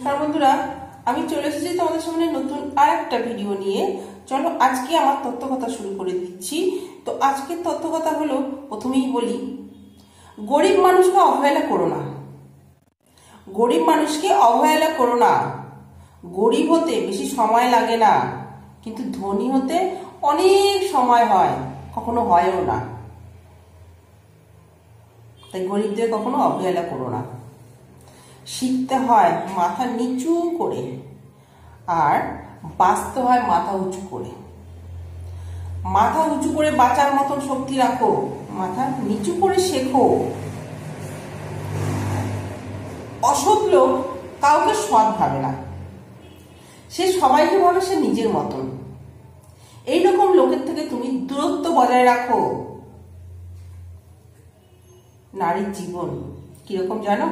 নমস্কার বন্ধুরা, আমি চলে এসেছি তোমাদের সামনে নতুন আর একটা ভিডিও নিয়ে। চলো আজকে আমার তথ্যকথা শুরু করে দিচ্ছি। তো আজকের তথ্যকথা হলো, প্রথমেই বলি, গরিব মানুষকে অবহেলা করো না। গরিব মানুষকে অবহেলা করো না। গরিব হতে বেশি সময় লাগে না, কিন্তু ধনী হতে অনেক সময় হয়, কখনো হয়ও না। তাই গরিবদের কখনো অবহেলা করো না। শিখতে হয় মাথা নিচু করে, আর বাঁচতে হয় মাথা উঁচু করে। মাথা উঁচু করে বাঁচার মতন শক্তি রাখো, মাথা নিচু করে শেখো। অসৎ লোক কাউকে সৎ ভাবে না, সে সবাইকে ভাবে সে নিজের মতন। এইরকম লোকের থেকে তুমি দূরত্ব বজায় রাখো। নারীর জীবন কিরকম জানো?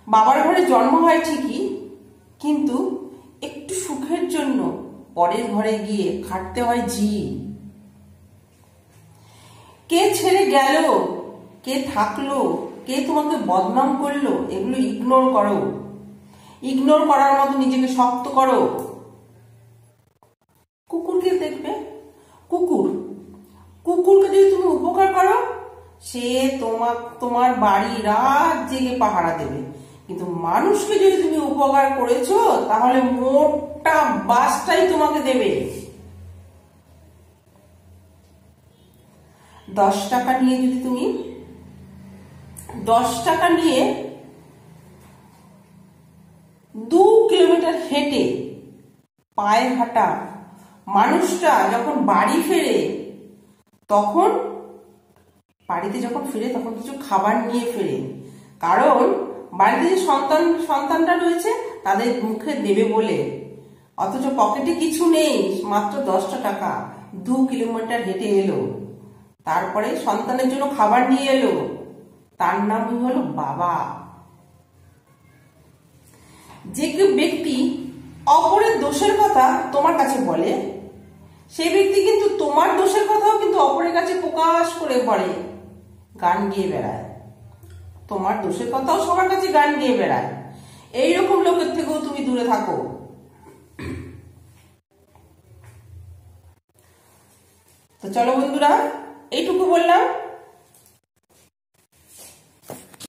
বাবার ঘরে জন্ম হয় ঠিকই, কিন্তু একটু সুখের জন্য পরের ঘরে গিয়ে খাটতে হয় জি। কে ছেড়ে গেল, কে থাকলো, কে তোমাকে বদনাম করলো, এগুলো ইগনোর করো। ইগনোর করার মতো নিজেকে শক্ত করো। কুকুরকে দেখবে, কুকুরকে যদি তুমি উপকার করো, সে তোমার বাড়ি রাত জেগে পাহারা দেবে। কিন্তু মানুষকে যদি তুমি উপকার করেছো, তাহলে মোটা বাসটাই তোমাকে দেবে। 10 টাকা নিয়ে যদি তুমি 10 টাকা নিয়ে 2 কিলোমিটার হেঁটে পায়ে হাঁটা মানুষটা যখন বাড়ি ফেরে, তখন বাড়িতে যখন ফিরে তখন কিছু খাবার নিয়ে ফেরে, কারণ বাড়িতে যে সন্তানটা রয়েছে তাদের মুখে দেবে বলে। অথচ পকেটে কিছু নেই, মাত্র 10টা টাকা, 2 কিলোমিটার হেঁটে এলো, তারপরে সন্তানের জন্য খাবার নিয়ে এলো। তার নামই হলো বাবা। যে কেউ ব্যক্তি অপরের দোষের কথা তোমার কাছে বলে, সেই ব্যক্তি কিন্তু তোমার দোষের কথাও কিন্তু অপরের কাছে প্রকাশ করে বলে, গান গেয়ে বেড়ায়। তোমার দোষের কথাও সবার কাছে গান গেয়ে বেড়ায়। এইরকম লোকের থেকেও তুমি দূরে থাকো। তো চলো বন্ধুরা, এইটুকু বললাম।